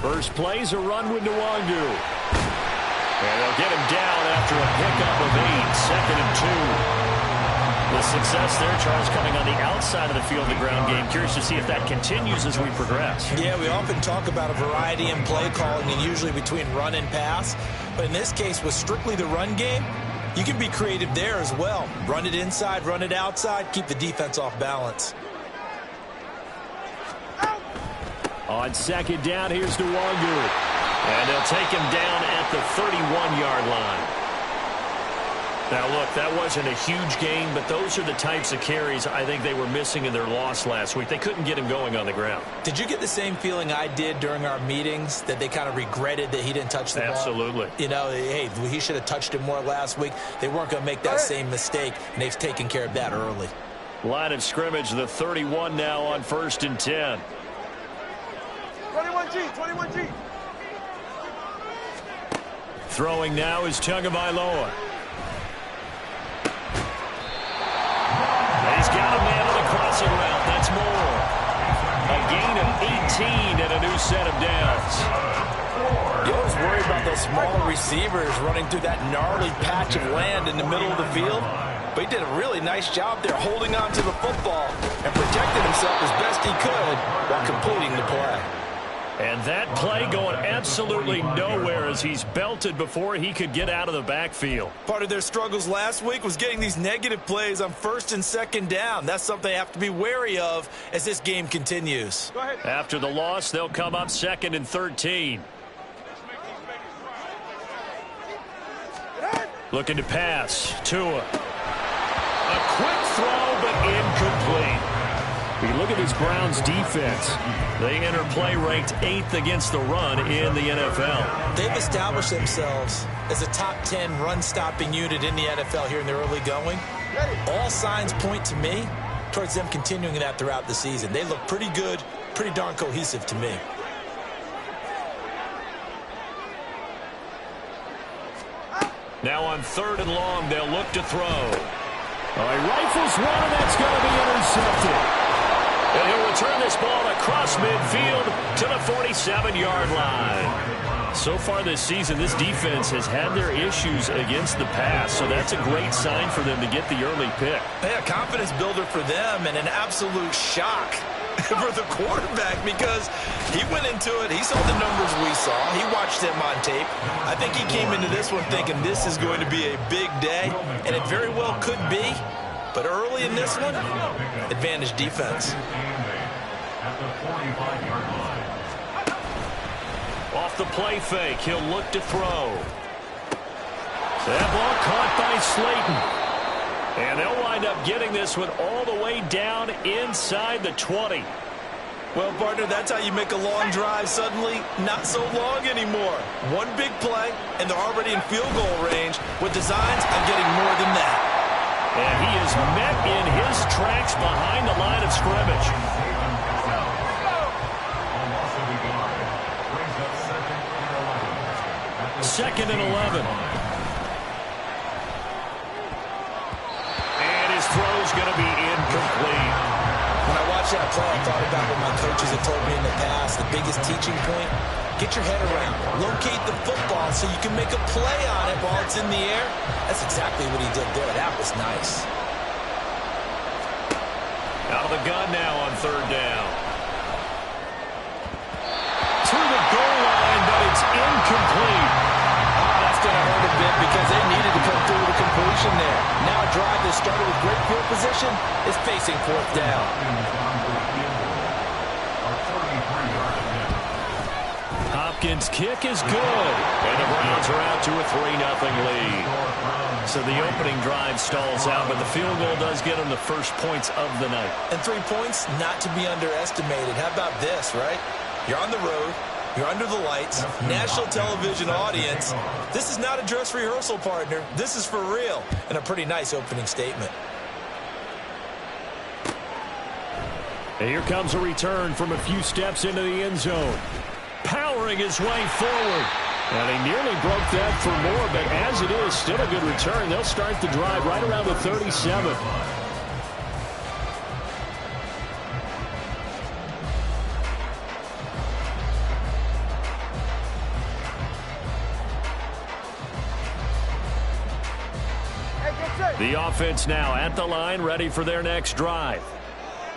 First play's a run with Nwangu. And they'll get him down after a pickup of 8, 2nd and 2. The success there, Charles, coming on the outside of the field, the ground game. Curious to see if that continues as we progress. Yeah, we often talk about a variety in play calling and usually between run and pass. But in this case, with strictly the run game, you can be creative there as well. Run it inside, run it outside, keep the defense off balance. On 2nd down, here's Nwangu. And they'll take him down at the 31-yard line. Now, look, that wasn't a huge gain, but those are the types of carries I think they were missing in their loss last week. They couldn't get him going on the ground. Did you get the same feeling I did during our meetings, that they kind of regretted that he didn't touch the ball? Absolutely. You know, hey, he should have touched it more last week. They weren't going to make that same mistake, and they've taken care of that early. Line of scrimmage, the 31 now on 1st and 10. 21G. Throwing now is Tagovailoa. He's got a man on the crossing route. That's more. A gain of 18 and a new set of downs. You always worry about those smaller receivers running through that gnarly patch of land in the middle of the field. But he did a really nice job there holding on to the football and protecting himself as best he could while completing the play. And that play going absolutely nowhere as he's belted before he could get out of the backfield. Part of their struggles last week was getting these negative plays on 1st and 2nd down. That's something they have to be wary of as this game continues. After the loss, they'll come up 2nd and 13. Looking to pass. Tua. A quick throw, but incomplete. We look at this Browns defense. They enter play ranked 8th against the run in the NFL. They've established themselves as a top 10 run-stopping unit in the NFL here in the early going. All signs point to me towards them continuing that throughout the season. They look pretty good, pretty darn cohesive to me. Now on 3rd and long, they'll look to throw. He rifles one, and that's going to be intercepted. And he'll return this ball across midfield to the 47-yard line. So far this season, this defense has had their issues against the pass, so that's a great sign for them to get the early pick. Yeah, confidence builder for them and an absolute shock for the quarterback because he went into it. He saw the numbers we saw. He watched them on tape. I think he came into this one thinking this is going to be a big day, and it very well could be. But early in this one, advantage defense. Off the play fake, he'll look to throw. That ball caught by Slayton. And they'll wind up getting this one all the way down inside the 20. Well, partner, that's how you make a long drive suddenly not so long anymore. One big play, and they're already in field goal range with designs on getting more than that. And he is met in his tracks behind the line of scrimmage. Second and 11. And his throw's going to be incomplete. When I watched that play, I thought about what my coaches had told me in the past. The biggest teaching point, get your head around. Locate the football so you can make a play on it while it's in the air. That's exactly what he did there. That was nice. Out of the gun now on 3rd down. To the goal line, but it's incomplete. That's going to hurt a bit because they needed to come through with a completion there. Now a drive that started with great field position is facing 4th down. Hopkins' kick is good. And the Browns are out to a 3-0 lead. So the opening drive stalls out, but the field goal does get them the first points of the night. And 3 points, not to be underestimated. How about this, right? You're on the road. You're under the lights. National television audience. This is not a dress rehearsal, partner. This is for real. And a pretty nice opening statement. And here comes a return from a few steps into the end zone. Powering his way forward. And he nearly broke that for more, but as it is, still a good return. They'll start the drive right around the 37. The offense now at the line, ready for their next drive.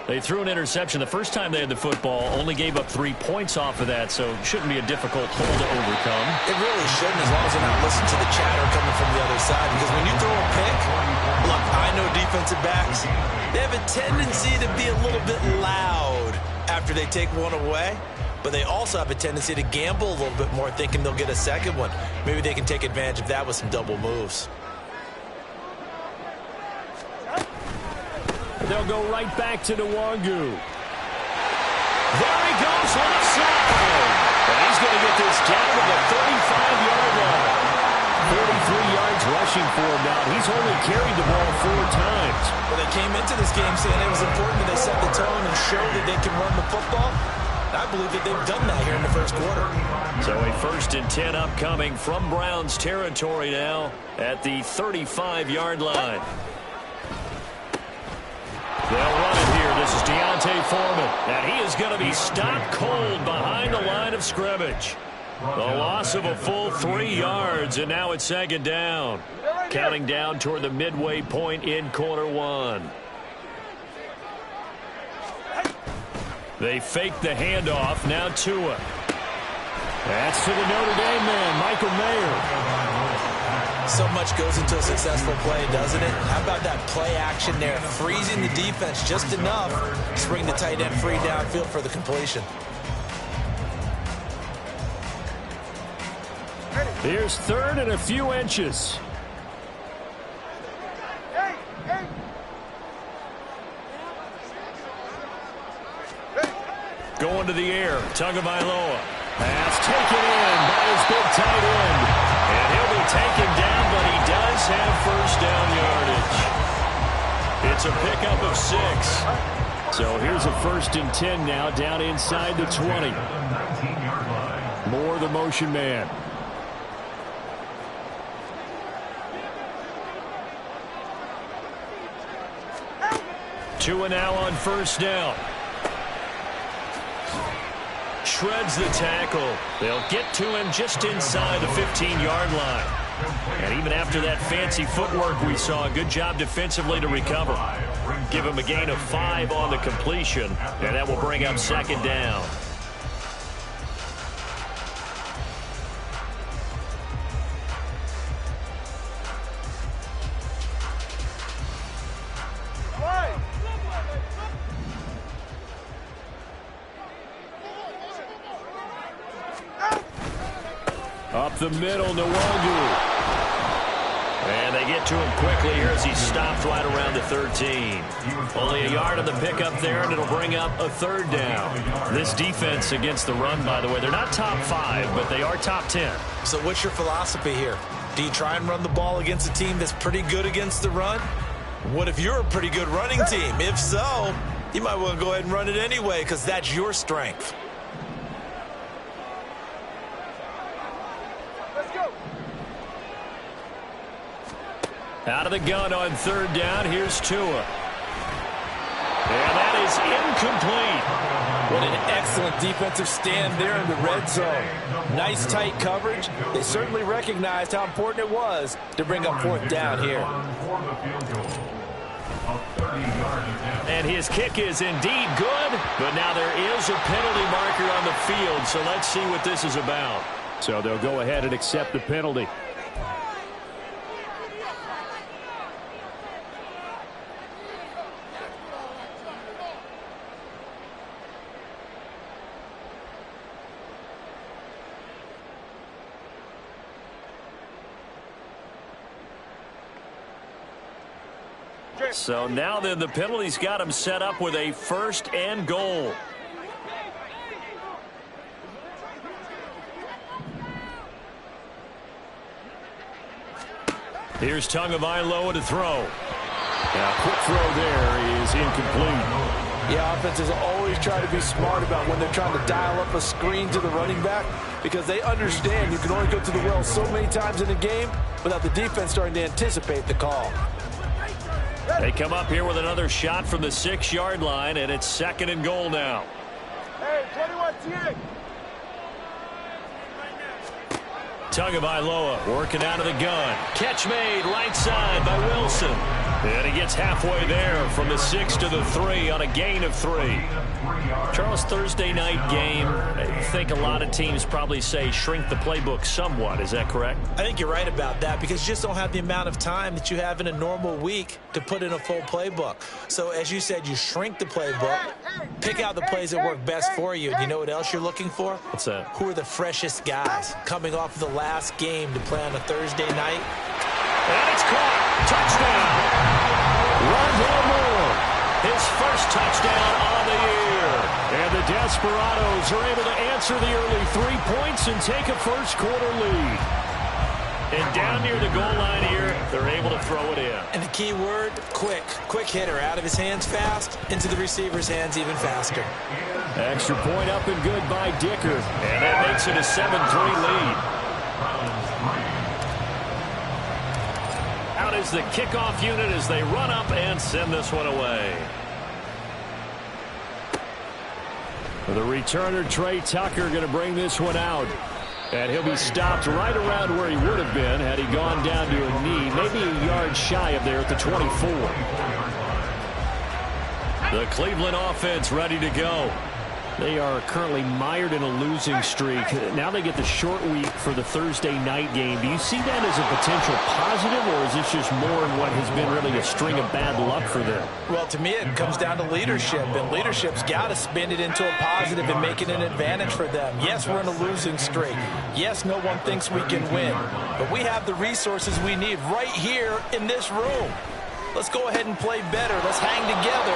They threw an interception the first time they had the football, only gave up 3 points off of that, so it shouldn't be a difficult hole to overcome. It really shouldn't, as long as they're not listening to the chatter coming from the other side, because when you throw a pick, look, I know defensive backs, they have a tendency to be a little bit loud after they take one away, but they also have a tendency to gamble a little bit more, thinking they'll get a second one. Maybe they can take advantage of that with some double moves. They'll go right back to Nwangu. There he goes, left side. And he's going to get this down to the 35-yard line. 43 yards rushing for him now. He's only carried the ball 4 times. Well, they came into this game saying it was important that they set the tone and show that they can run the football. I believe that they've done that here in the first quarter. So a 1st and 10 upcoming from Browns territory now at the 35-yard line. They'll run it here. This is Deontay Foreman. And he is going to be stopped cold behind the line of scrimmage. The loss of a full 3 yards, and now it's 2nd down. Counting down toward the midway point in quarter 1. They fake the handoff. Now Tua. That's to the Notre Dame man, Michael Mayer. So much goes into a successful play, doesn't it? How about that play action there? Freezing the defense just enough to bring the tight end free downfield for the completion. Here's 3rd and a few inches. Going to the air, Tagovailoa. Pass taken in by his big tight end. And he'll be taken down, but he does have 1st down yardage. It's a pickup of 6. So here's a 1st and 10 now, down inside the 20. Moore the motion man. Tua now on 1st down. Shreds the tackle. They'll get to him just inside the 15-yard line. And even after that fancy footwork we saw, a good job defensively to recover. Give him a gain of 5 on the completion, and that will bring up 2nd down. Up the middle, Nwangu. And they get to him quickly here as he stopped right around the 13. Only a yard on the pickup there, and it'll bring up a 3rd down. This defense against the run, by the way, they're not top 5, but they are top 10. So what's your philosophy here? Do you try and run the ball against a team that's pretty good against the run? What if you're a pretty good running team? If so, you might want to go ahead and run it anyway, because that's your strength. Out of the gun on 3rd down. Here's Tua. And that is incomplete. What an excellent defensive stand there in the red zone. Nice tight coverage. They certainly recognized how important it was to bring up 4th down here. And his kick is indeed good, but now there is a penalty marker on the field, so let's see what this is about. So they'll go ahead and accept the penalty. So now then the penalty's got him set up with a 1st and goal. Here's Tagovailoa to throw. Now, quick throw there is incomplete. Yeah, offenses always try to be smart about when they're trying to dial up a screen to the running back, because they understand you can only go to the well so many times in a game without the defense starting to anticipate the call. They come up here with another shot from the 6-yard line, and it's 2nd and goal now. Hey, 21 TA. Tagovailoa working out of the gun. Catch made right side by Wilson. And he gets halfway there from the 6 to the 3 on a gain of 3. Charles, Thursday night game, I think a lot of teams probably say shrink the playbook somewhat. Is that correct? I think you're right about that because you just don't have the amount of time that you have in a normal week to put in a full playbook. So as you said, you shrink the playbook, pick out the plays that work best for you. And you know what else you're looking for? What's that? Who are the freshest guys coming off of the last game to play on a Thursday night? And it's caught. Touchdown. Rondale Moore, his first touchdown on the year. And the Desperados are able to answer the early 3 points and take a first-quarter lead. And down near the goal line here, they're able to throw it in. And the key word, quick. Quick hitter, out of his hands fast, into the receiver's hands even faster. Extra point up and good by Dicker. And that makes it a 7-3 lead. Out is the kickoff unit as they run up and send this one away. The returner, Trey Tucker, going to bring this one out. And he'll be stopped right around where he would have been had he gone down to a knee, maybe a yard shy of there at the 24. The Cleveland offense ready to go. They are currently mired in a losing streak. Now they get the short week for the Thursday night game. Do you see that as a potential positive, or is this just more in what has been really a string of bad luck for them? Well, to me, it comes down to leadership, and leadership's got to spin it into a positive and make it an advantage for them. Yes, we're in a losing streak. Yes, no one thinks we can win, but we have the resources we need right here in this room. Let's go ahead and play better. Let's hang together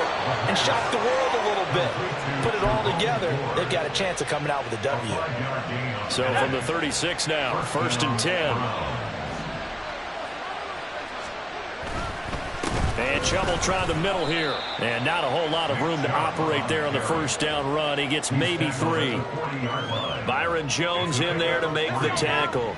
and shock the world a little bit. Put it all together. They've got a chance of coming out with a W. So from the 36 now, 1st and 10. And Chubb will try the middle here. And not a whole lot of room to operate there on the first down run. He gets maybe 3. Byron Jones in there to make the tackle.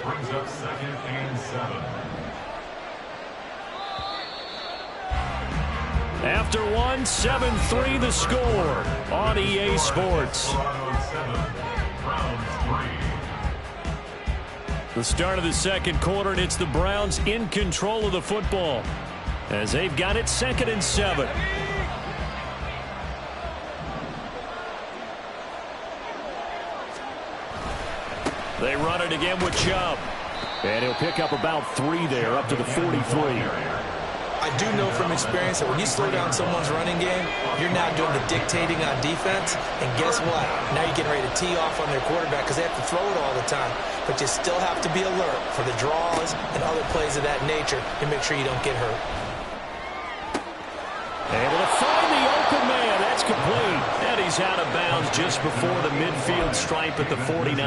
After one, 7-3 the score on EA Sports. The start of the second quarter, and it's the Browns in control of the football as they've got it 2nd and 7. They run it again with Chubb. And he'll pick up about 3 there, up to the 43. I do know from experience that when you slow down someone's running game, you're now doing the dictating on defense. And guess what? Now you're getting ready to tee off on their quarterback because they have to throw it all the time. But you still have to be alert for the draws and other plays of that nature and make sure you don't get hurt. Able to find the open man. That's complete. And he's out of bounds just before the midfield stripe at the 49.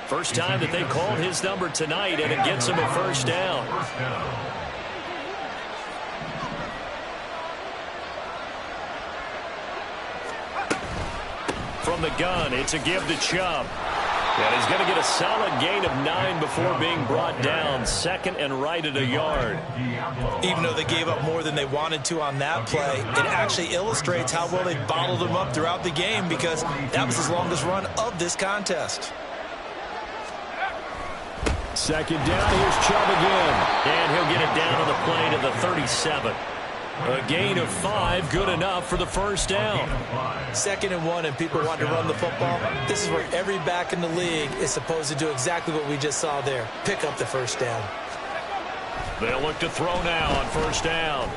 First time that they called his number tonight, and it gets him a first down. From the gun, it's a give to Chubb. And he's going to get a solid gain of 9 before being brought down. 2nd and right at a yard. Even though they gave up more than they wanted to on that play, it actually illustrates how well they bottled them up throughout the game because that was his longest run of this contest. 2nd down, here's Chubb again. And he'll get it down on the play to the 37. A gain of 5, good enough for the first down. 2nd and 1, and people want to run the football. This is where every back in the league is supposed to do exactly what we just saw there. Pick up the first down. They'll look to throw now on first down.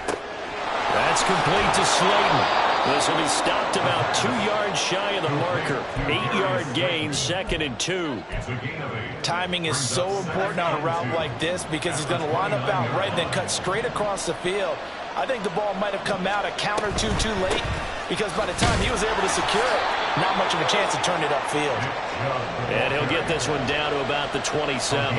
That's complete to Slayton. This will be stopped about 2 yards shy of the marker. 8-yard gain, 2nd and 2. Timing is so important on a route like this because he's going to line up out right and then cut straight across the field. I think the ball might have come out a count or two too late because by the time he was able to secure it, not much of a chance to turn it upfield. And he'll get this one down to about the 27.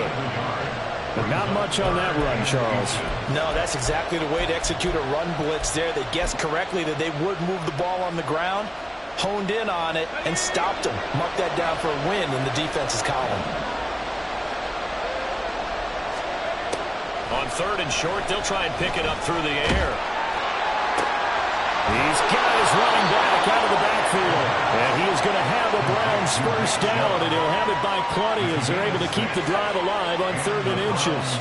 But not much on that run, Charles. No, that's exactly the way to execute a run blitz there. They guessed correctly that they would move the ball on the ground, honed in on it, and stopped him. Mark that down for a win in the defense's column. On 3rd and short, they'll try and pick it up through the air. He's got his running back out of the backfield. And he is going to have a Browns Rams first down, and he'll have it by plenty as they're able to keep the drive alive on 3rd and inches.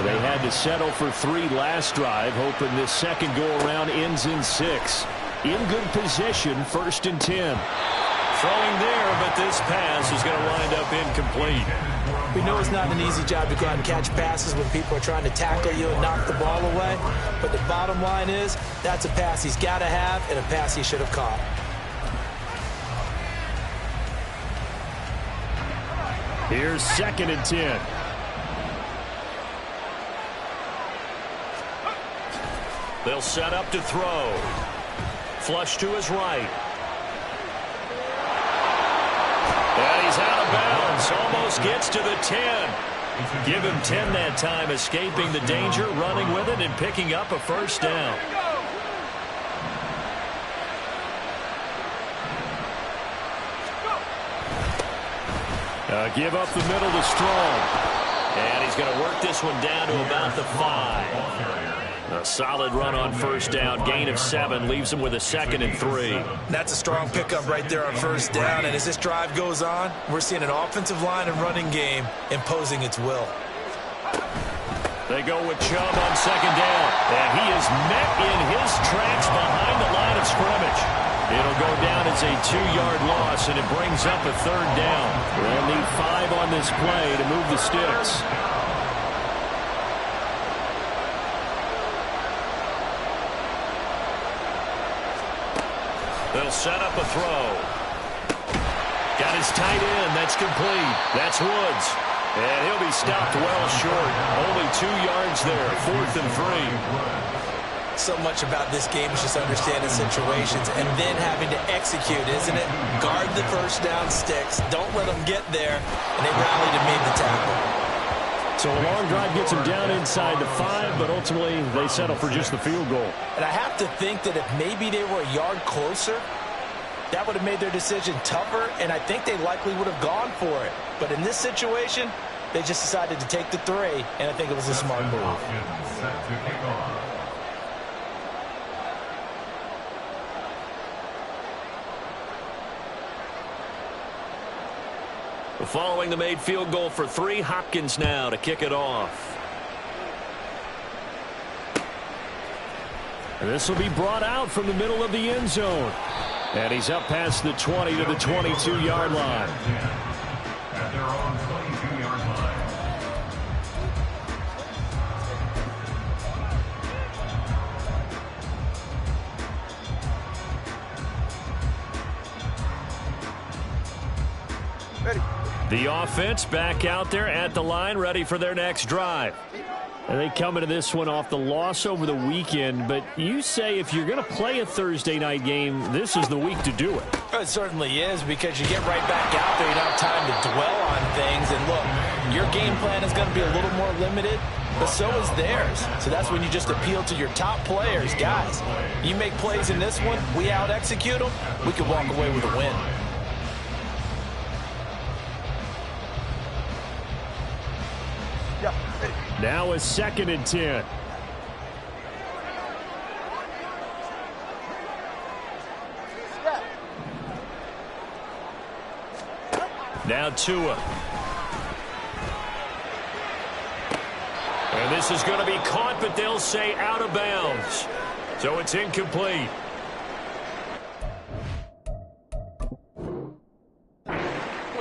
They had to settle for 3 last drive, hoping this second go-around ends in 6. In good position, 1st and 10. Throwing there, but this pass is going to wind up incomplete. We know it's not an easy job to go out and catch passes when people are trying to tackle you and knock the ball away. But the bottom line is, that's a pass he's got to have and a pass he should have caught. Here's 2nd and 10. They'll set up to throw. Flush to his right. And he's out of bounds. Almost gets to the 10. Give him 10 that time, escaping the danger, running with it, and picking up a first down. Give up the middle to Strong. And he's going to work this one down to about the 5. A solid run on first down. Gain of 7 leaves him with a 2nd and 3. That's a strong pickup right there on first down. And as this drive goes on, we're seeing an offensive line and running game imposing its will. They go with Chubb on 2nd down. And he is met in his tracks behind the line of scrimmage. It'll go down as a 2-yard loss, and it brings up a 3rd down. They'll need 5 on this play to move the sticks. They'll set up a throw. Got his tight end. That's complete. That's Woods. And he'll be stopped well short. Only 2 yards there. 4th and 3. So much about this game is just understanding situations and then having to execute, isn't it? Guard the first down sticks. Don't let them get there. And they rallied and made the tackle. So a long drive gets them down inside the 5, but ultimately they settle for just the field goal. And I have to think that if maybe they were a yard closer, that would have made their decision tougher, and I think they likely would have gone for it. But in this situation, they just decided to take the 3, and I think it was a smart move. Following the made field goal for 3, Hopkins now to kick it off. And this will be brought out from the middle of the end zone. And he's up past the 20 to the 22-yard line. At their own 22-yard line. The offense back out there at the line, ready for their next drive. And they come into this one off the loss over the weekend, but you say if you're going to play a Thursday night game, this is the week to do it. It certainly is, because you get right back out there. You don't have time to dwell on things. And look, your game plan is going to be a little more limited, but so is theirs. So that's when you just appeal to your top players. Guys, you make plays in this one, we out-execute them, we can walk away with a win. Now a 2nd and 10. Now Tua. And this is going to be caught, but they'll say out of bounds. So it's incomplete.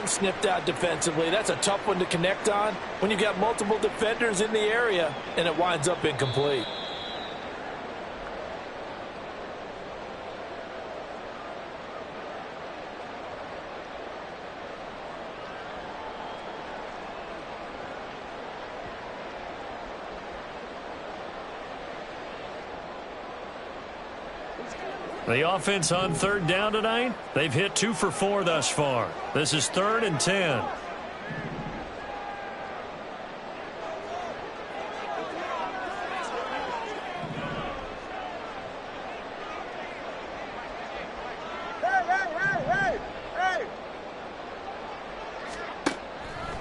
Snipped out defensively. That's a tough one to connect on when you got multiple defenders in the area, and it winds up incomplete. The offense on 3rd down tonight, they've hit 2 for 4 thus far. This is 3rd and 10.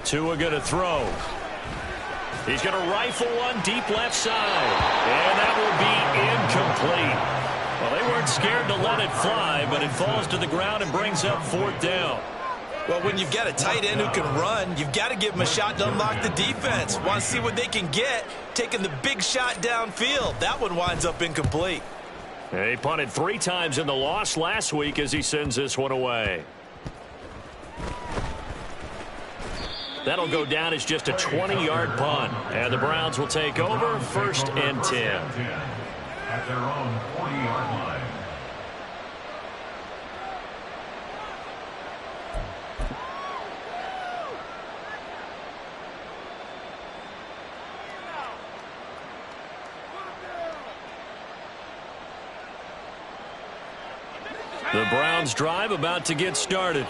Tua going to throw. He's going to rifle one deep left side. And that will be incomplete. Well, they weren't scared to let it fly, but it falls to the ground and brings up 4th down. Well, when you've got a tight end who can run, you've got to give him a shot to unlock the defense. Want to see what they can get, taking the big shot downfield. That one winds up incomplete. He punted 3 times in the loss last week as he sends this one away. That'll go down as just a 20-yard punt. And the Browns will take over 1st and 10. At their own 40-yard line. The Browns drive about to get started.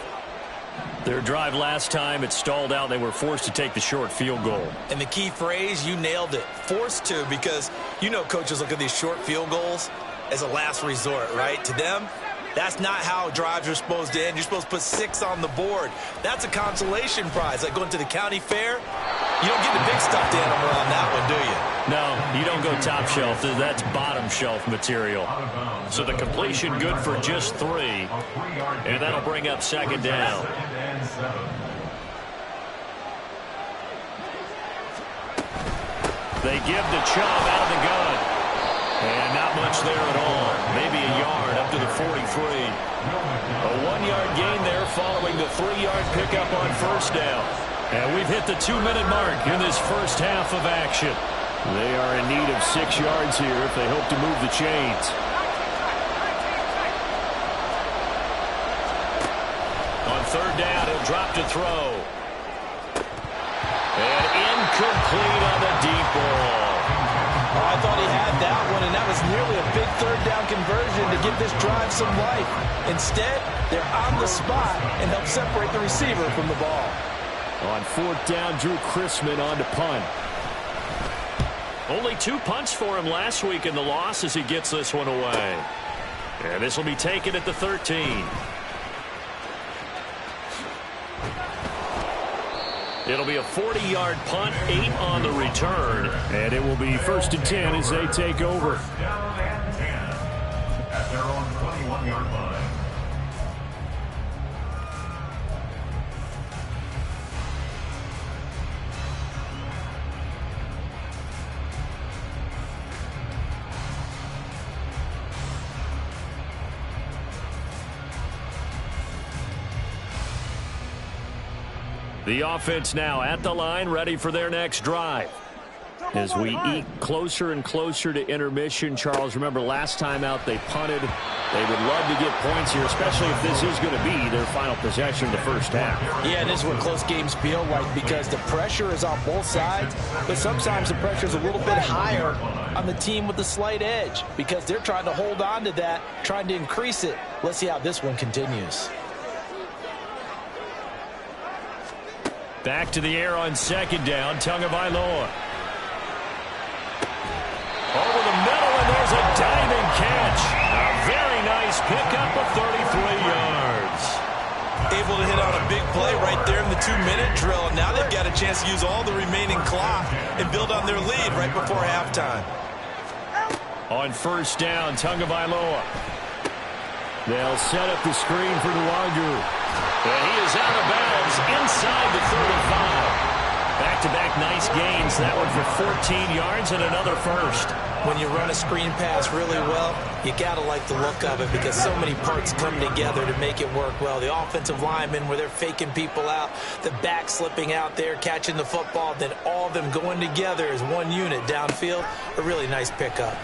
Their drive last time, it stalled out. They were forced to take the short field goal. And the key phrase, you nailed it. Forced to, because you know coaches look at these short field goals as a last resort, right? To them, that's not how drives are supposed to end. You're supposed to put 6 on the board. That's a consolation prize. Like going to the county fair, you don't get the big stuffed animal on that one, do you? No, you don't go top shelf. That's bottom shelf material. So the completion good for just 3. And that'll bring up 2nd down. They give the Chubb out of the gun. And not much there at all. Maybe a yard up to the 43. A 1-yard gain there following the 3-yard pickup on 1st down. And we've hit the 2-minute mark in this first half of action. They are in need of 6 yards here if they hope to move the chains. On 3rd down, he'll drop to throw. And incomplete on the deep ball. Oh, I thought he had that one, and that was nearly a big 3rd down conversion to give this drive some life. Instead, they're on the spot and help separate the receiver from the ball. On 4th down, Drew Chrisman on to punt. Only 2 punts for him last week in the loss as he gets this one away. And this will be taken at the 13. It'll be a 40-yard punt, 8 on the return. And it will be 1st and 10 as they take over. Down and 10 at their own 21-yard line. The offense now at the line, ready for their next drive. As we eke closer and closer to intermission, Charles, remember last time out they punted. They would love to get points here, especially if this is going to be their final possession of the first half. Yeah, this is what close games feel like because the pressure is on both sides, but sometimes the pressure is a little bit higher on the team with the slight edge because they're trying to hold on to that, trying to increase it. Let's see how this one continues. Back to the air on 2nd down, Tagovailoa. Over the middle, and there's a diving catch. A very nice pickup of 33 yards. Able to hit on a big play right there in the 2-minute drill. And now they've got a chance to use all the remaining clock and build on their lead right before halftime. On 1st down, Tagovailoa. They'll set up the screen for Nwangu. And he is out of bounds inside the 35. Back-to-back nice gains. That one for 14 yards and another first. When you run a screen pass really well, you got to like the look of it because so many parts come together to make it work well. The offensive linemen where they're faking people out, the back slipping out there, catching the football, then all of them going together as one unit downfield. A really nice pickup.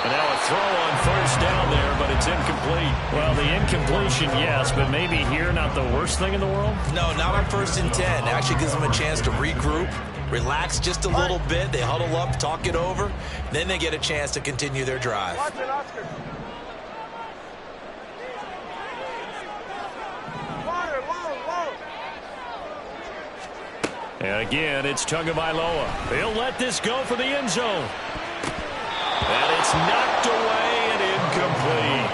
And now a throw on 1st down there, but it's incomplete. Well, the incompletion, yes, but maybe here not the worst thing in the world? No, not on 1st and 10. Actually gives them a chance to regroup, relax just a little bit. They huddle up, talk it over. Then they get a chance to continue their drive. Watch it, Oscar. And again, it's Tagovailoa. He'll let this go for the end zone. And it's knocked away and incomplete.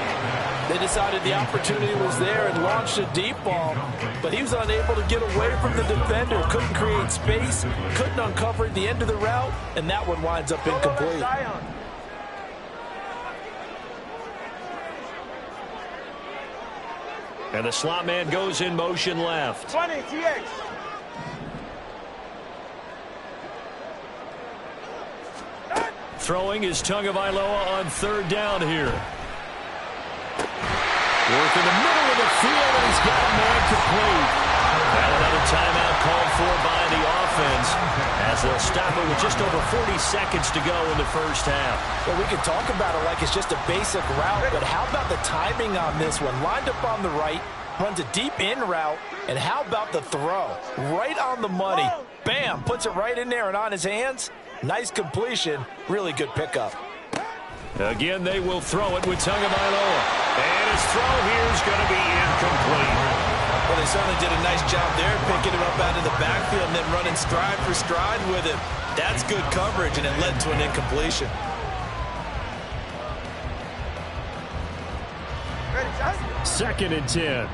They decided the opportunity was there and launched a deep ball, but he was unable to get away from the defender, couldn't create space, couldn't uncover the end of the route, and that one winds up incomplete. And the slot man goes in motion left. 20, TX. Throwing is Tagovailoa on third down here. Work in the middle of the field, and he's got a man complete. Now another timeout called for by the offense as they'll stop it with just over 40 seconds to go in the first half. Well, we can talk about it like it's just a basic route, but how about the timing on this one? Lined up on the right, runs a deep in route, and how about the throw? Right on the money. Bam, puts it right in there and on his hands. Nice completion. Really good pickup. Again, they will throw it with Tagovailoa. And his throw here is going to be incomplete. Well, they certainly did a nice job there, picking him up out of the backfield and then running stride for stride with him. That's good coverage, and it led to an incompletion. Second and 10.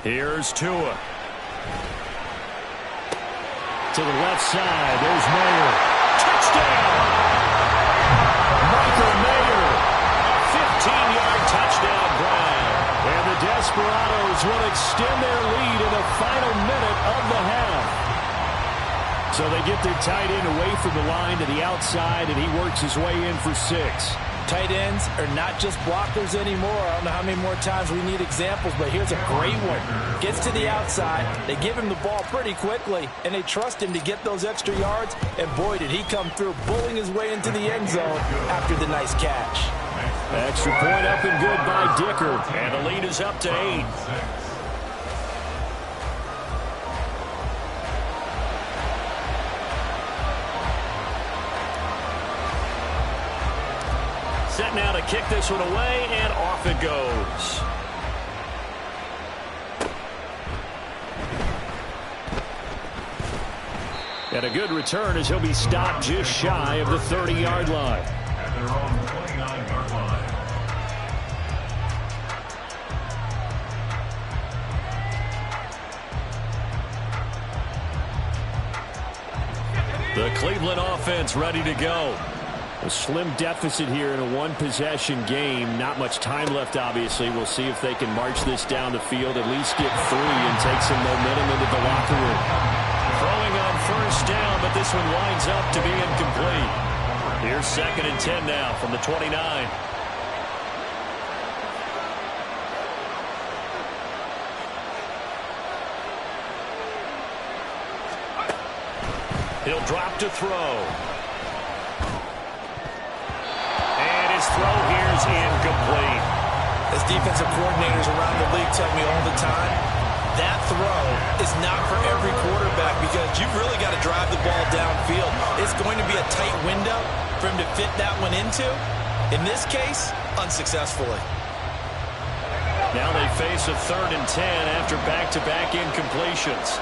Here's Tua. To the left side, there's Mayer. Touchdown! Michael Mayer, a 15-yard touchdown grab. And the Desperados will extend their lead in the final minute of the half. So they get their tight end away from the line to the outside, and he works his way in for 6. Tight ends are not just blockers anymore. I don't know how many more times we need examples, but here's a great one. Gets to the outside, they give him the ball pretty quickly, and they trust him to get those extra yards, and boy, did he come through, bullying his way into the end zone after the nice catch. Extra point up and good by Dicker, and the lead is up to 8. Set now to kick this one away, and off it goes. And a good return as he'll be stopped just shy of the 30-yard line. At their own 29-yard line. The Cleveland offense ready to go. A slim deficit here in a one-possession game. Not much time left, obviously. We'll see if they can march this down the field, at least get 3 and take some momentum into the locker room. Throwing on first down, but this one winds up to be incomplete. Here's 2nd and 10 now from the 29. He'll drop to throw. Throw here's incomplete. As defensive coordinators around the league tell me all the time, that throw is not for every quarterback because you've really got to drive the ball downfield. It's going to be a tight window for him to fit that one into. In this case, unsuccessfully. Now they face a 3rd and 10 after back-to-back incompletions.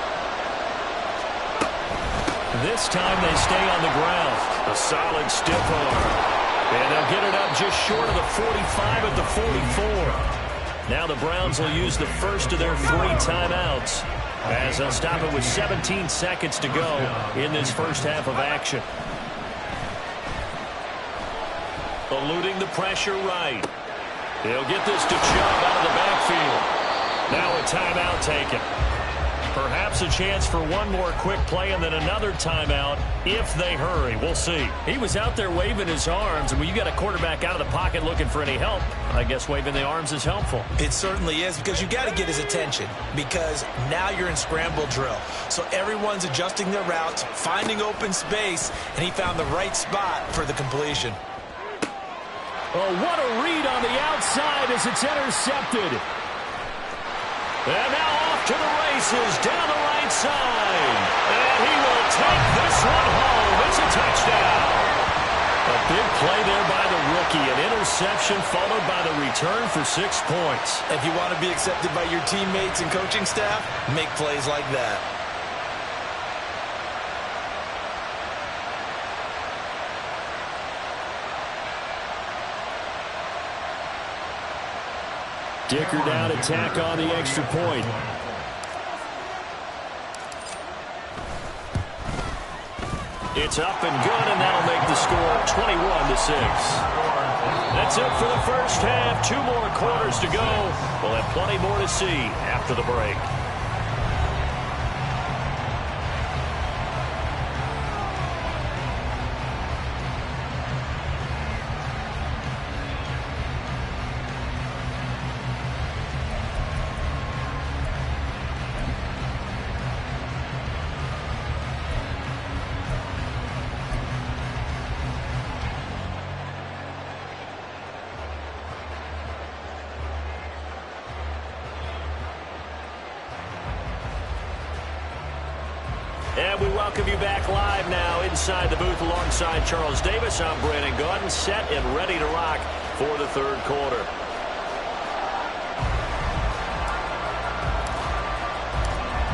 This time they stay on the ground. A solid stiff arm. And they'll get it up just short of the 45 at the 44. Now the Browns will use the first of their 3 timeouts as they'll stop it with 17 seconds to go in this first half of action. Eluding the pressure right. They'll get this to Chubb out of the backfield. Now a timeout taken. Perhaps a chance for one more quick play and then another timeout if they hurry. We'll see. He was out there waving his arms, and when you got a quarterback out of the pocket looking for any help, I guess waving the arms is helpful. It certainly is because you got to get his attention because now you're in scramble drill. So everyone's adjusting their routes, finding open space, and he found the right spot for the completion. Oh, what a read on the outside as it's intercepted. And now off to the races down the right side. And he will take this one home. It's a touchdown. A big play there by the rookie. An interception followed by the return for 6 points. If you want to be accepted by your teammates and coaching staff, make plays like that. Dicker down to tack on the extra point. It's up and good, and that'll make the score 21-6. That's it for the first half. 2 more quarters to go. We'll have plenty more to see after the break. And we welcome you back live now inside the booth alongside Charles Davis. I'm Brandon Gaudin, set and ready to rock for the third quarter.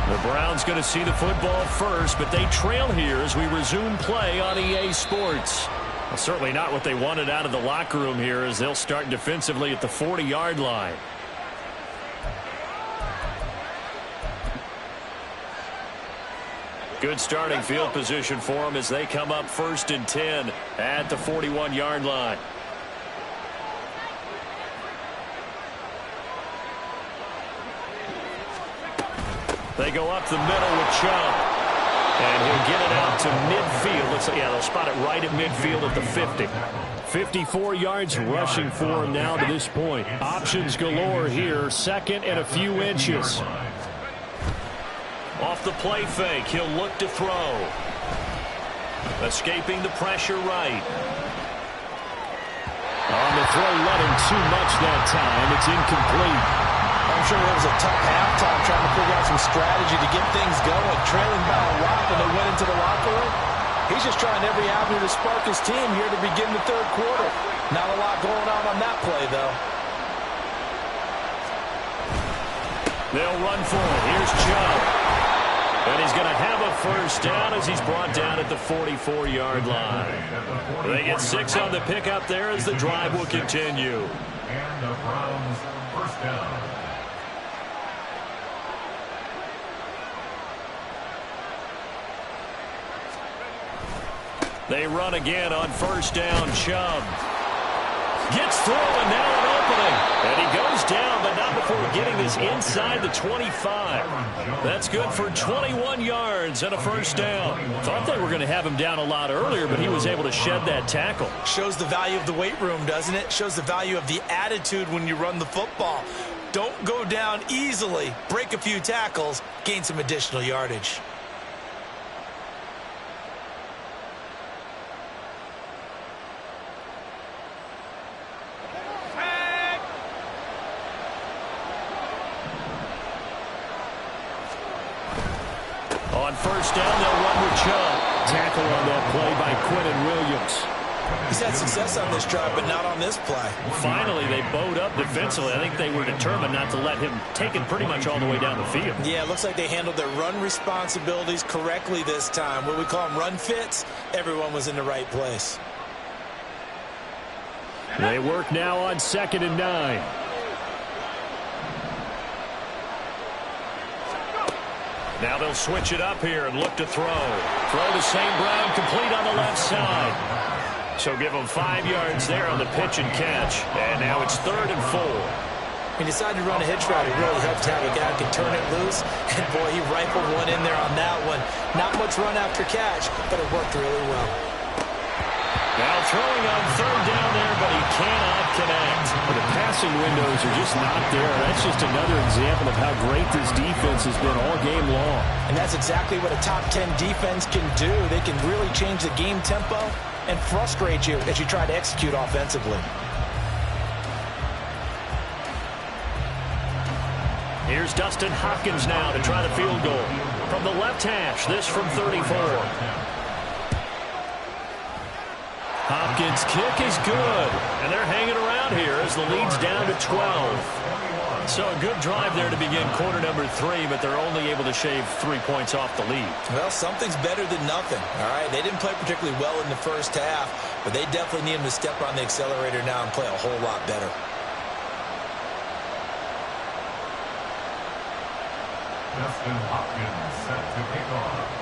The Browns going to see the football first, but they trail here as we resume play on EA Sports. Well, certainly not what they wanted out of the locker room here as they'll start defensively at the 40-yard line. Good starting field position for them as they come up 1st and 10 at the 41-yard line. They go up the middle with Chubb. And he'll get it out to midfield. Looks like, yeah, they'll spot it right at midfield at the 50. 54 yards rushing for him now to this point. Options galore here. 2nd and a few inches. Off the play fake, he'll look to throw. Escaping the pressure right. On the throw, let him too much that time. It's incomplete. I'm sure it was a tough halftime trying to figure out some strategy to get things going. Trailing by a lot when they went into the locker room. He's just trying every avenue to spark his team here to begin the third quarter. Not a lot going on that play, though. They'll run for it. Here's Chubb. And he's going to have a first down as he's brought down at the 44-yard line. They get 6 on the pickup there as the drive will continue. And the Browns first down. They run again on first down. Chubb gets through, and now an opening. And he goes down, but not before getting this inside the 25. That's good for 21 yards and a first down. Thought they were going to have him down a lot earlier, but he was able to shed that tackle. Shows the value of the weight room, doesn't it? Shows the value of the attitude when you run the football. Don't go down easily. Break a few tackles. Gain some additional yardage. On first down, they'll run with Chubb. Tackle on that play by Kttn Williams. He's had success on this drive, but not on this play. Finally, they bowed up defensively. I think they were determined not to let him take it pretty much all the way down the field. Yeah, it looks like they handled their run responsibilities correctly this time. What we call them run fits, everyone was in the right place. They work now on 2nd and 9. Now they'll switch it up here and look to throw. Throw to St. Brown, complete on the left side. So give him 5 yards there on the pitch and catch. And now it's 3rd and 4. He decided to run a hitch route. It really helped to have a guy who can turn it loose. And, boy, he rifled one in there on that one. Not much run after catch, but it worked really well. Now throwing on 3rd down there, but he cannot connect. Well, the passing windows are just not there. That's just another example of how great this defense has been all game long. And that's exactly what a top 10 defense can do. They can really change the game tempo and frustrate you as you try to execute offensively. Here's Dustin Hopkins now to try the field goal. From the left hash, this from 34. Hopkins' kick is good, and they're hanging around here as the lead's down to 12. So a good drive there to begin quarter number 3, but they're only able to shave 3 points off the lead. Well, something's better than nothing, all right? They didn't play particularly well in the first half, but they definitely need them to step on the accelerator now and play a whole lot better. Dustin Hopkins set to kick off.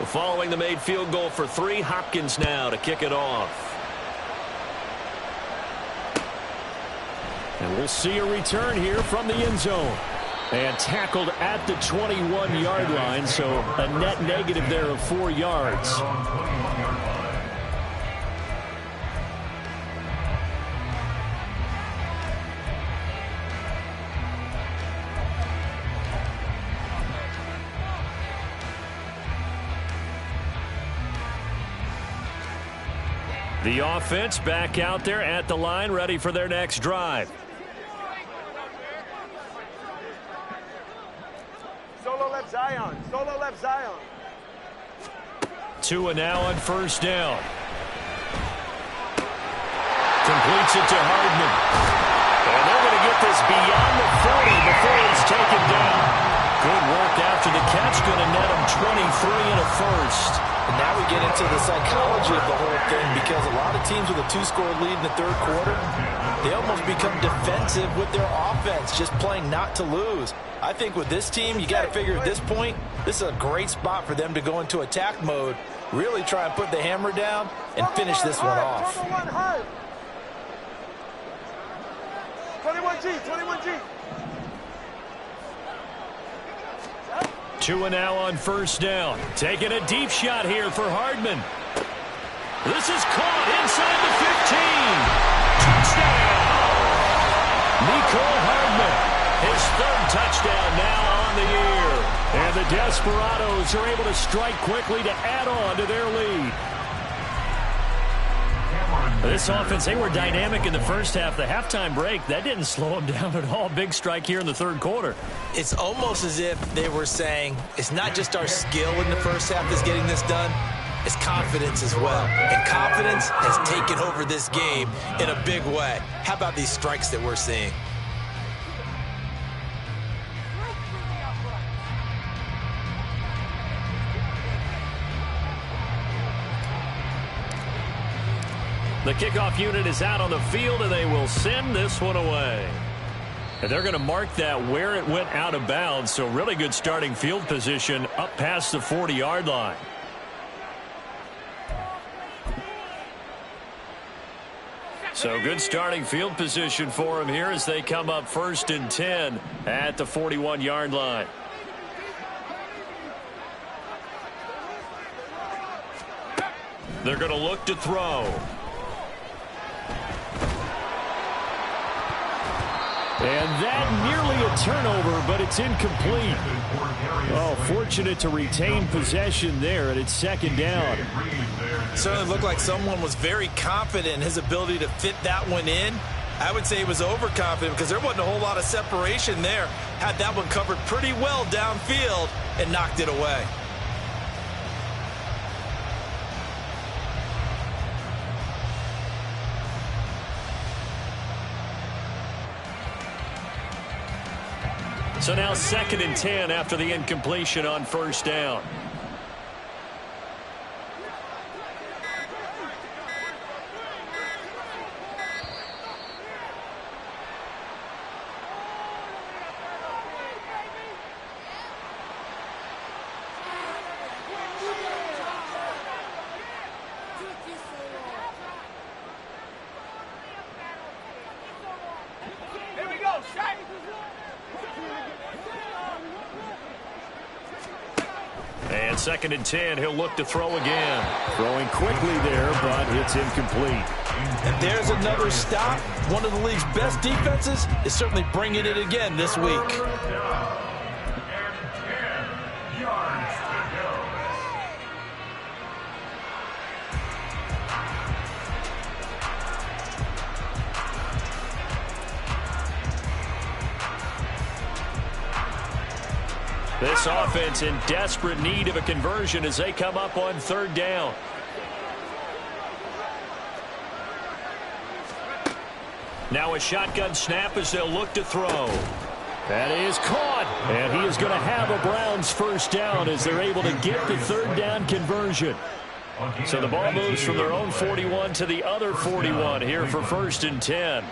Following the made field goal for 3, Hopkins now to kick it off. And we'll see a return here from the end zone. And tackled at the 21-yard line, so a net negative there of 4 yards. The offense back out there at the line, ready for their next drive. Solo left Zion. Solo left Zion. Tua now on first down. Completes it to Hardman. And they're going to get this beyond the 40 before it's taken down. Good work after the catch. Going to net him 23 and a first. And now we get into the psychology of the whole thing, because a lot of teams with a 2-score lead in the third quarter, they almost become defensive with their offense, just playing not to lose. I think with this team, you got to figure at this point, this is a great spot for them to go into attack mode, really try and put the hammer down and finish this one off. 21G, 21G. Tua now on first down. Taking a deep shot here for Hardman. This is caught inside the 15. Touchdown! Nicole Hardman. His 3rd touchdown now on the year. And the Desperados are able to strike quickly to add on to their lead. This offense, they were dynamic in the first half. The halftime break, that didn't slow them down at all. Big strike here in the third quarter. It's almost as if they were saying, it's not just our skill in the first half that's getting this done, it's confidence as well. And confidence has taken over this game in a big way. How about these strikes that we're seeing? The kickoff unit is out on the field, and they will send this one away. And they're going to mark that where it went out of bounds, so really good starting field position up past the 40-yard line. So good starting field position for them here as they come up 1st and 10 at the 41-yard line. They're going to look to throw. And that nearly a turnover, but it's incomplete. Oh, fortunate to retain possession there, and it's 2nd down. Certainly looked like someone was very confident in his ability to fit that one in. I would say he was overconfident because there wasn't a whole lot of separation there. Had that one covered pretty well downfield and knocked it away. So now 2nd and 10 after the incompletion on first down. Here we go, shot. And 2nd and 10, he'll look to throw again. Throwing quickly there, but it's incomplete. And there's another stop. One of the league's best defenses is certainly bringing it again this week. This offense in desperate need of a conversion as they come up on 3rd down. Now a shotgun snap as they'll look to throw. That is caught. And he is going to have a Browns 1st down as they're able to get the 3rd down conversion. So the ball moves from their own 41 to the other 41 here for 1st and 10.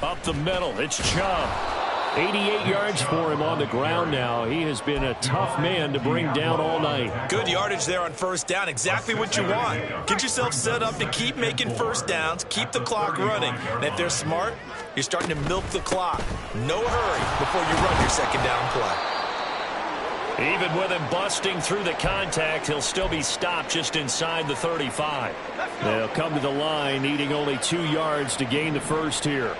Up the middle, it's Chubb. 88 yards for him on the ground now. He has been a tough man to bring down all night. Good yardage there on first down. Exactly what you want. Get yourself set up to keep making first downs, keep the clock running. And if they're smart, you're starting to milk the clock. No hurry before you run your second down play. Even with him busting through the contact, he'll still be stopped just inside the 35. They'll come to the line, needing only 2 yards to gain the first here.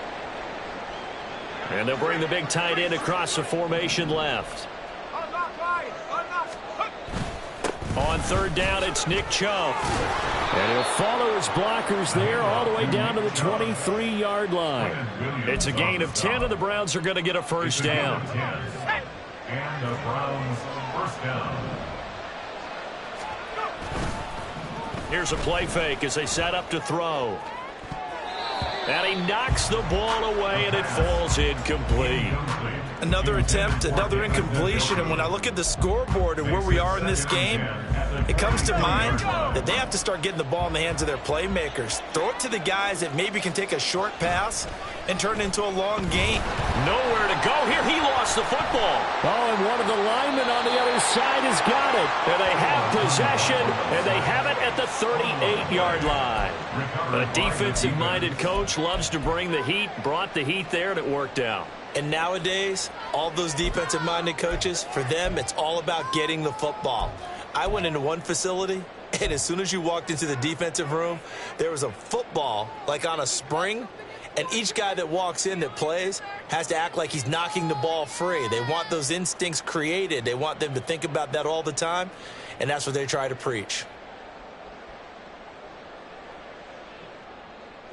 And they'll bring the big tight end across the formation left. On third down, it's Nick Chubb. And he'll follow his blockers there all the way down to the 23-yard line. It's a gain of 10, and the Browns are going to get a first down. And the Browns first down. Here's a play fake as they set up to throw. And he knocks the ball away, and it falls incomplete. Another attempt, another incompletion, and when I look at the scoreboard and where we are in this game, it comes to mind that they have to start getting the ball in the hands of their playmakers. Throw it to the guys that maybe can take a short pass and turn it into a long gain. Nowhere to go here. He lost the football. Oh, and one of the linemen on the other side has got it. And they have possession, and they have it at the 38-yard line. A defensive-minded coach loves to bring the heat, brought the heat there, and it worked out. And nowadays, all those defensive-minded coaches, for them, it's all about getting the football. I went into one facility, and as soon as you walked into the defensive room, there was a football, like on a spring, and each guy that walks in that plays has to act like he's knocking the ball free. They want those instincts created. They want them to think about that all the time, and that's what they try to preach.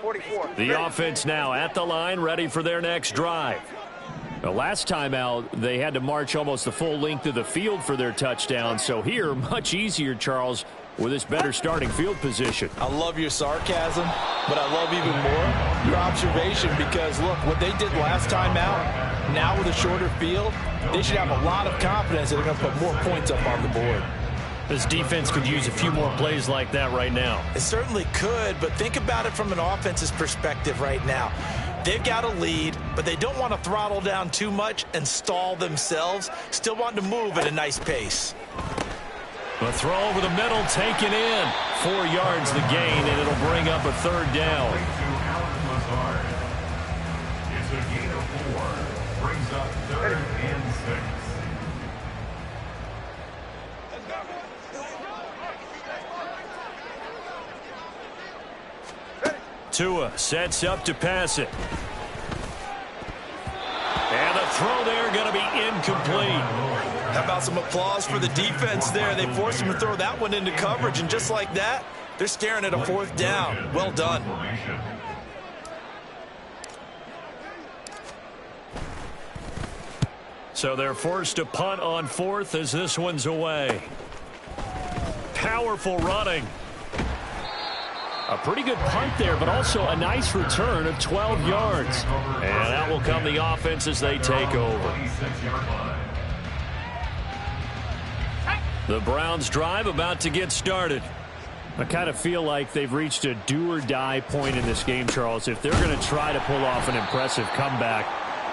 44. The offense now at the line, ready for their next drive. The last time out, they had to march almost the full length of the field for their touchdown. So here, much easier, Charles, with this better starting field position. I love your sarcasm, but I love even more your observation because, look, what they did last time out, now with a shorter field, they should have a lot of confidence that they're going to put more points up on the board. This defense could use a few more plays like that right now. It certainly could, but think about it from an offense's perspective right now. They've got a lead, but they don't want to throttle down too much and stall themselves. Still want to move at a nice pace. The throw over the middle taken in. 4 yards the gain, and it'll bring up a third down. It's a gain of 4. Brings up 3rd and 6. Tua sets up to pass it. And the throw there going to be incomplete. How about some applause for the defense there? They forced him to throw that one into coverage, and just like that, they're staring at a 4th down. Well done. So they're forced to punt on 4th as this one's away. Powerful running. A pretty good punt there, but also a nice return of 12 yards. And that will come the offense as they take over. The Browns drive about to get started. I kind of feel like they've reached a do-or-die point in this game, Charles. If they're going to try to pull off an impressive comeback,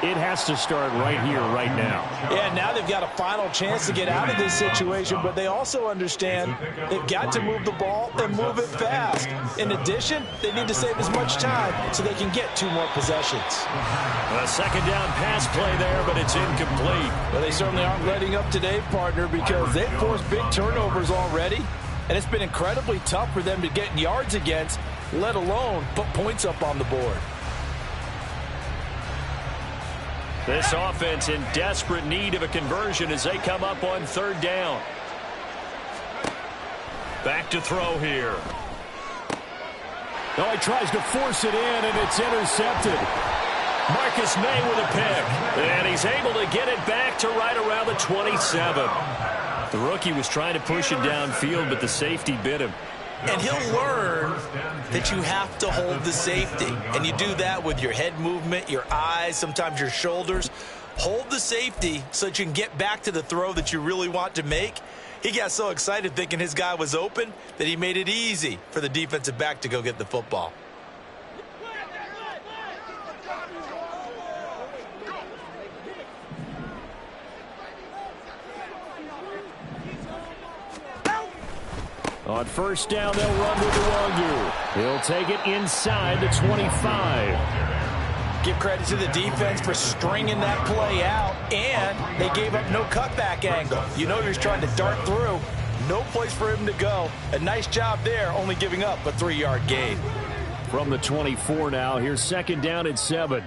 it has to start right here, right now. Yeah, now they've got a final chance to get out of this situation, but they also understand they've got to move the ball and move it fast. In addition, they need to save as much time so they can get 2 more possessions. A second down pass play there, but it's incomplete. Well, they certainly aren't letting up today, partner, because they've forced big turnovers already, and it's been incredibly tough for them to get yards against, let alone put points up on the board. This offense in desperate need of a conversion as they come up on 3rd down. Back to throw here. Oh, he tries to force it in, and it's intercepted. Marcus May with a pick. And he's able to get it back to right around the 27. The rookie was trying to push it downfield, but the safety bit him. And he'll learn that you have to hold the safety. And you do that with your head movement, your eyes, sometimes your shoulders. Hold the safety so that you can get back to the throw that you really want to make. He got so excited thinking his guy was open that he made it easy for the defensive back to go get the football. On first down, they'll run with Nwangu. He'll take it inside the 25. Give credit to the defense for stringing that play out, and they gave up no cutback angle. You know you're trying to dart through. No place for him to go. A nice job there, only giving up a 3-yard gain. From the 24 now, here's second down and 7.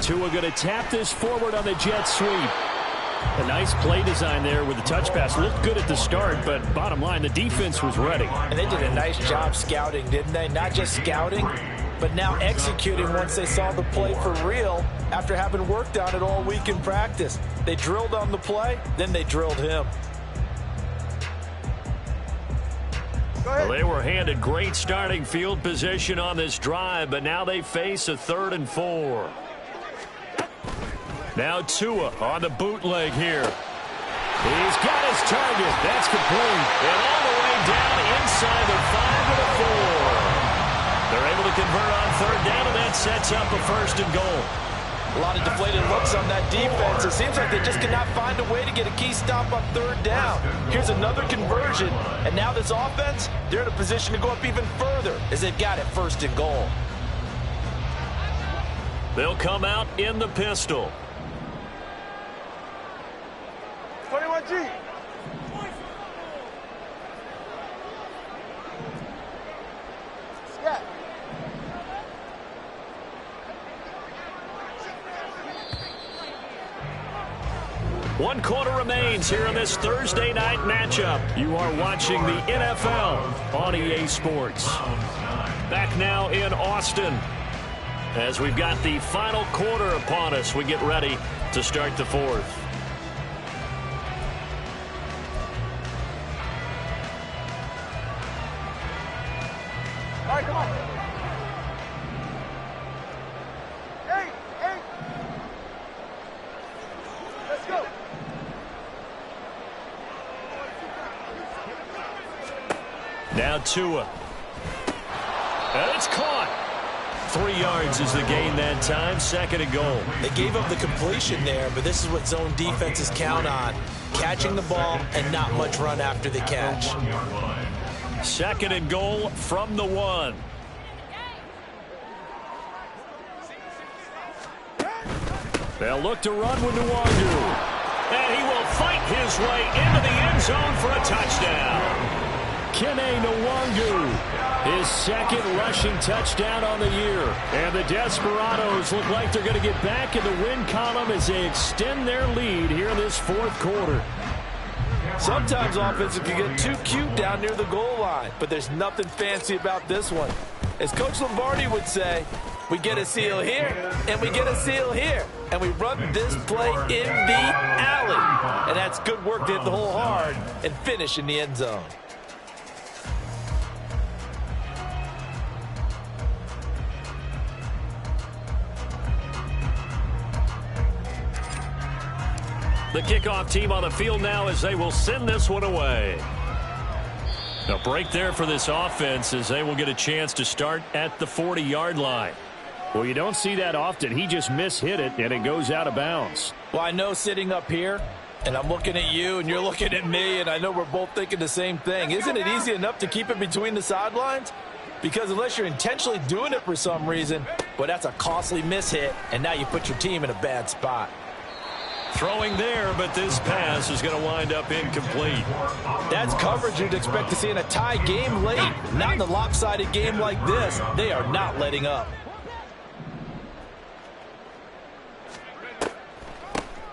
Tua going to tap this forward on the jet sweep. A nice play design there with the touch pass. Looked good at the start, but bottom line, the defense was ready. And they did a nice job scouting, didn't they? Not just scouting, but now executing once they saw the play for real after having worked on it all week in practice. They drilled on the play, then they drilled him. Well, they were handed great starting field position on this drive, but now they face a 3rd and 4. Now Tua on the bootleg here. He's got his target. That's complete. And all the way down inside the 5 to the 4. They're able to convert on 3rd down, and that sets up a 1st and goal. A lot of deflated looks on that defense. It seems like they just cannot find a way to get a key stop on 3rd down. Here's another conversion, and now this offense, they're in a position to go up even further as they've got it 1st and goal. They'll come out in the pistol. 21G. Yeah. One quarter remains here in this Thursday night matchup. You are watching the NFL on EA Sports. Back now in Austin as we've got the final quarter upon us. We get ready to start the 4th. All right, come on. Hey. Let's go. Now Tua. And it's caught. 3 yards is the gain that time. 2nd and goal. They gave up the completion there, but this is what zone defenses count on. Catching the ball and not much run after the catch. 2nd and goal from the 1. They'll look to run with Nwangu. And he will fight his way into the end zone for a touchdown. Kttn Nwangu, his 2nd rushing touchdown on the year. And the Desperados look like they're going to get back in the win column as they extend their lead here in this 4th quarter. Sometimes offenses can get too cute down near the goal line, but there's nothing fancy about this one. As Coach Lombardi would say, we get a seal here, and we get a seal here, and we run this play in the alley. And that's good work to hit the hole hard and finish in the end zone. The kickoff team on the field now as they will send this one away. A break there for this offense as they will get a chance to start at the 40-yard line. Well, you don't see that often. He just mishit it, and it goes out of bounds. Well, I know sitting up here, and I'm looking at you, and you're looking at me, and I know we're both thinking the same thing. Isn't it easy enough to keep it between the sidelines? Because unless you're intentionally doing it for some reason, well, that's a costly mishit, and now you put your team in a bad spot. Throwing there, but this pass is going to wind up incomplete. That's coverage you'd expect to see in a tie game late. Not in a lopsided game like this. They are not letting up.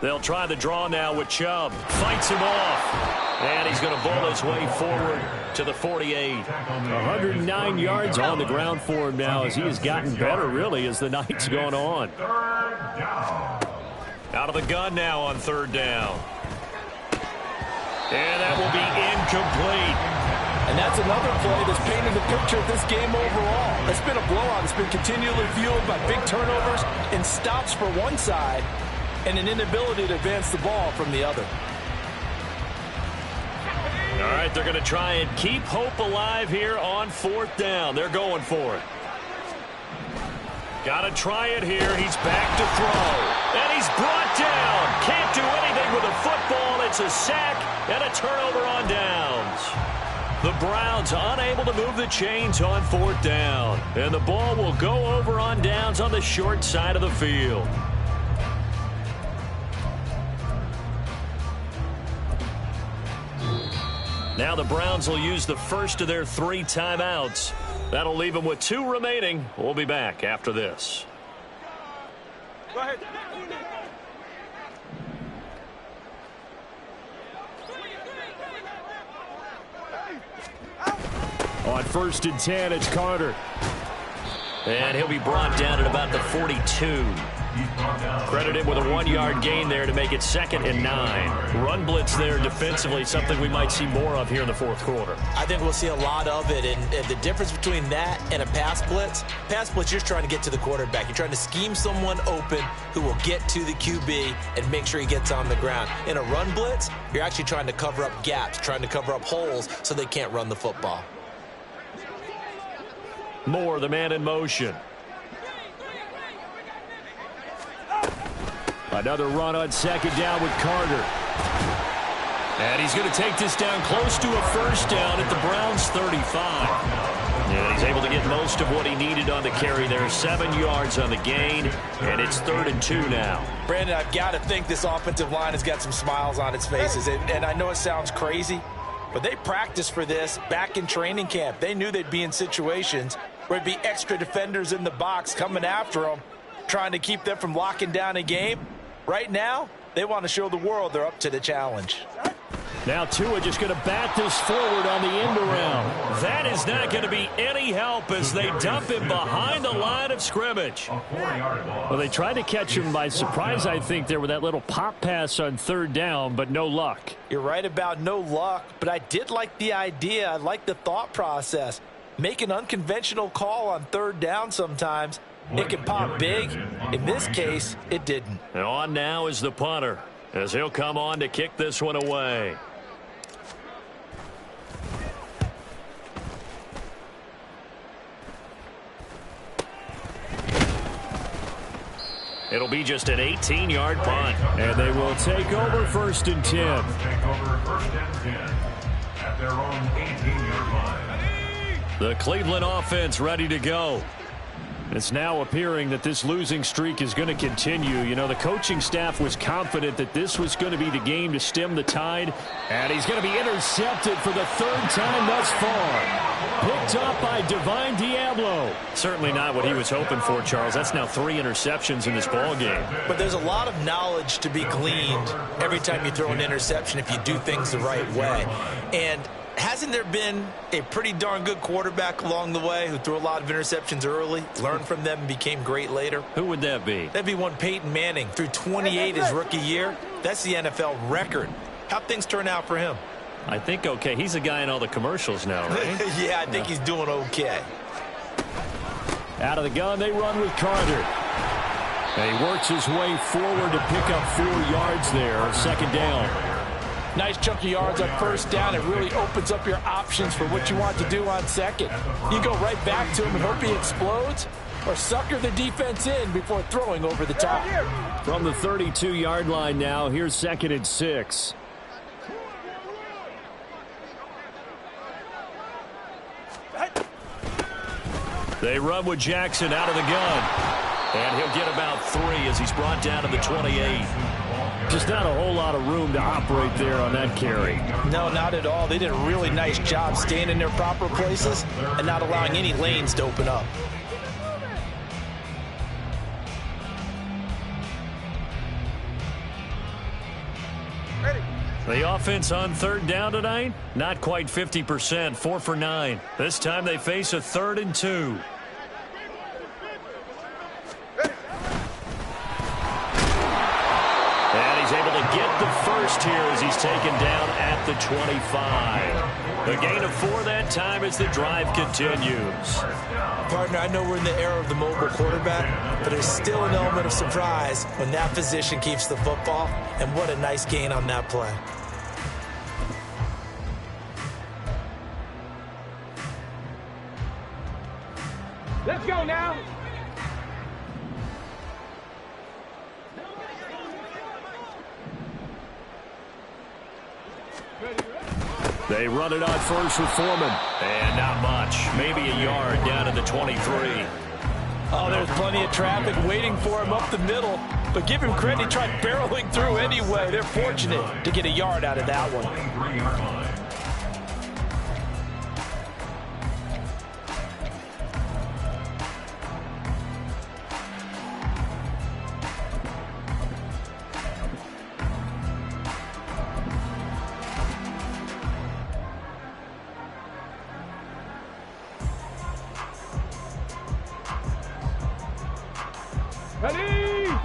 They'll try the draw now with Chubb. Fights him off. And he's going to bowl his way forward to the 48. 109 yards on the ground for him now as he has gotten better, really, as the night's gone on. Out of the gun now on 3rd down. And that will be incomplete. And that's another play that's painted the picture of this game overall. It's been a blowout. It's been continually fueled by big turnovers and stops for one side and an inability to advance the ball from the other. All right, they're going to try and keep hope alive here on 4th down. They're going for it. Got to try it here. He's back to throw. And he's brought down. Can't do anything with a football. It's a sack and a turnover on downs. The Browns unable to move the chains on 4th down. And the ball will go over on downs on the short side of the field. Now the Browns will use the first of their 3 timeouts. That'll leave them with 2 remaining. We'll be back after this. Go ahead. On 1st and 10, it's Carter. And he'll be brought down at about the 42. Credited with a 1-yard gain there to make it 2nd and 9. Run blitz there defensively, something we might see more of here in the 4th quarter. I think we'll see a lot of it, and the difference between that and a pass blitz, you're trying to get to the quarterback. You're trying to scheme someone open who will get to the QB and make sure he gets on the ground. In a run blitz, you're actually trying to cover up gaps, trying to cover up holes so they can't run the football. Moore, the man in motion. Another run on 2nd down with Carter. And he's going to take this down close to a 1st down at the Browns' 35. And he's able to get most of what he needed on the carry there. 7 yards on the gain, and it's 3rd and 2 now. Brandon, I've got to think this offensive line has got some smiles on its faces. And I know it sounds crazy, but they practiced for this back in training camp. They knew they'd be in situations where there'd be extra defenders in the box coming after them, trying to keep them from locking down a game. Right now, they want to show the world they're up to the challenge. Now Tua just going to bat this forward on the end around. That is not going to be any help as they dump him behind the line of scrimmage. Well, they tried to catch him by surprise, I think, there with that little pop pass on 3rd down, but no luck. You're right about no luck, but I did like the idea. I like the thought process. Make an unconventional call on 3rd down sometimes. It can pop big. In this case, it didn't. And on now is the punter, as he'll come on to kick this one away. It'll be just an 18-yard punt. And they will take over 1st and 10. Take over 1st and 10 at their own 18-yard line. The Cleveland offense ready to go. It's now appearing that this losing streak is going to continue. You know, the coaching staff was confident that this was going to be the game to stem the tide. And he's going to be intercepted for the 3rd time thus far. Picked up by Divine Diablo. Certainly not what he was hoping for, Charles. That's now 3 interceptions in this ball game. But there's a lot of knowledge to be gleaned every time you throw an interception if you do things the right way. And hasn't there been a pretty darn good quarterback along the way who threw a lot of interceptions early, learned from them, and became great later? Who would that be? That'd be one Peyton Manning. Threw 28 his rookie year. That's the NFL record. How'd things turn out for him? I think okay. He's a guy in all the commercials now, right? Yeah, I think he's doing okay. Out of the gun, they run with Carter. And he works his way forward to pick up 4 yards there on 2nd down. Nice chunk of yards on 1st down. It really opens up your options for what you want to do on 2nd. You go right back to him and hope he explodes, or sucker the defense in before throwing over the top. From the 32-yard line now, here's 2nd and 6. They run with Jackson out of the gun. And he'll get about 3 as he's brought down to the 28. Just not a whole lot of room to operate there on that carry. No, not at all. They did a really nice job staying in their proper places and not allowing any lanes to open up. The offense on 3rd down tonight, not quite 50%, 4 for 9. This time they face a 3rd and 2. And he's able to get the first here as he's taken down at the 25. A gain of 4 that time as the drive continues. Partner, I know we're in the era of the mobile quarterback, but there's still an element of surprise when that position keeps the football, and what a nice gain on that play. Let's go now. They run it on first with Foreman. And not much. Maybe a yard down to the 23. Oh, there's plenty of traffic waiting for him up the middle. But give him credit, he tried barreling through anyway. They're fortunate to get a yard out of that one. 23-yard line.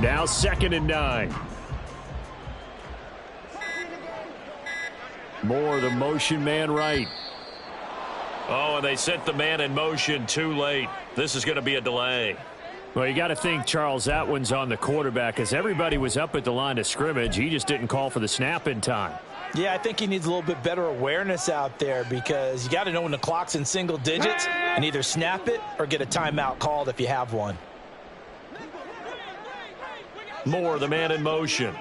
Now 2nd and 9. Moore, the motion man right. Oh, and they sent the man in motion too late. This is going to be a delay. Well, you got to think, Charles, that one's on the quarterback as everybody was up at the line of scrimmage. He just didn't call for the snap in time. Yeah, I think he needs a little bit better awareness out there because you got to know when the clock's in single digits and either snap it or get a timeout called if you have one. Moore, the man in motion.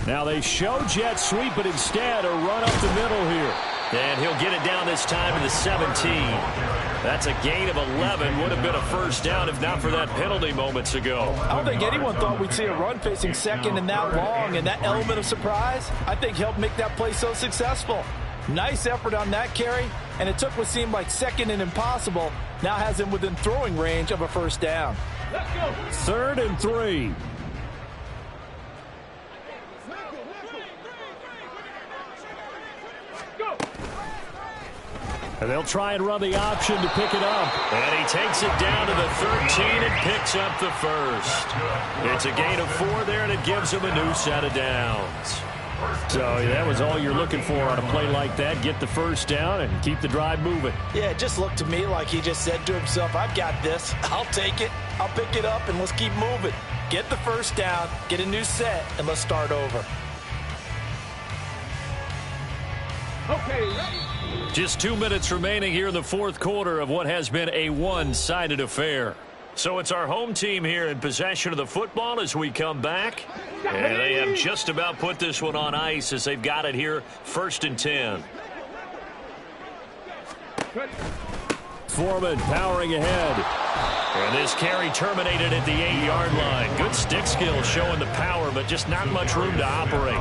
Now they show jet sweep, but instead a run up the middle here. And he'll get it down this time to the 17. That's a gain of 11. Would have been a first down if not for that penalty moments ago. I don't think anyone thought we'd see a run facing second and that long, and that element of surprise, I think, helped make that play so successful. Nice effort on that carry, and it took what seemed like second and impossible, now has him within throwing range of a first down. 3rd and 3. And they'll try and run the option to pick it up. And he takes it down to the 13 and picks up the first. It's a gain of 4 there, and it gives him a new set of downs. So that was all you're looking for on a play like that. Get the first down and keep the drive moving. Yeah, it just looked to me like he just said to himself, I've got this. I'll take it. I'll pick it up, and let's keep moving. Get the first down, get a new set, and let's start over. Okay. Just 2 minutes remaining here in the fourth quarter of what has been a one-sided affair. So it's our home team here in possession of the football as we come back. And they have just about put this one on ice as they've got it here 1st and 10. Foreman powering ahead. And this carry terminated at the 8-yard line. Good stick skill showing the power, but just not much room to operate.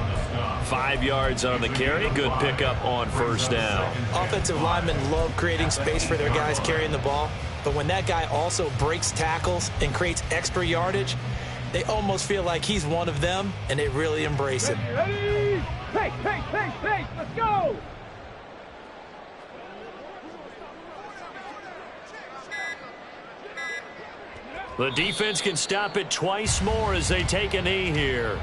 5 yards on the carry. Good pickup on first down. Offensive linemen love creating space for their guys carrying the ball. But when that guy also breaks tackles and creates extra yardage, they almost feel like he's one of them, and they really embrace him. Ready? Pace, let's go! The defense can stop it twice more as they take a knee here.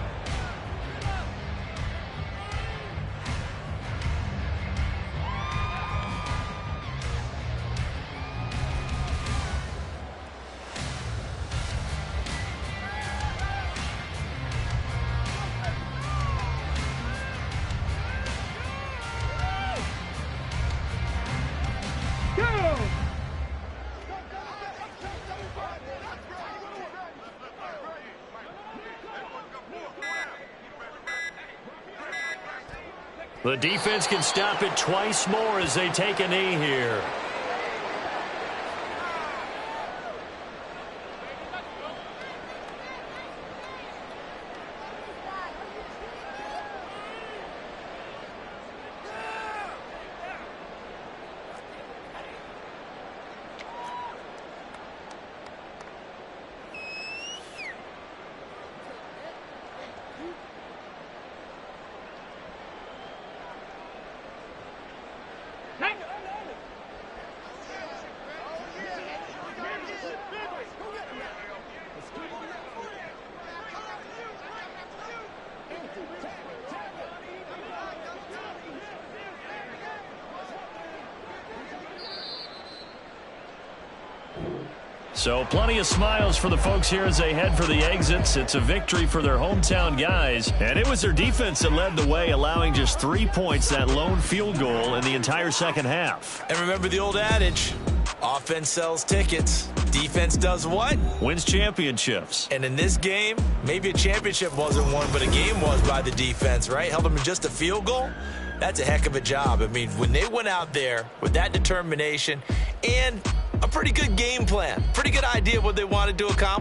The defense can stop it twice more as they take a knee here. So plenty of smiles for the folks here as they head for the exits. It's a victory for their hometown guys. And it was their defense that led the way, allowing just 3 points, that lone field goal in the entire second half. And remember the old adage, Offense sells tickets. Defense does what? Wins championships. And in this game, maybe a championship wasn't won, but a game was by the defense, right? Held them in just a field goal. That's a heck of a job. I mean, when they went out there with that determination and a pretty good game plan, pretty good idea of what they wanted to accomplish,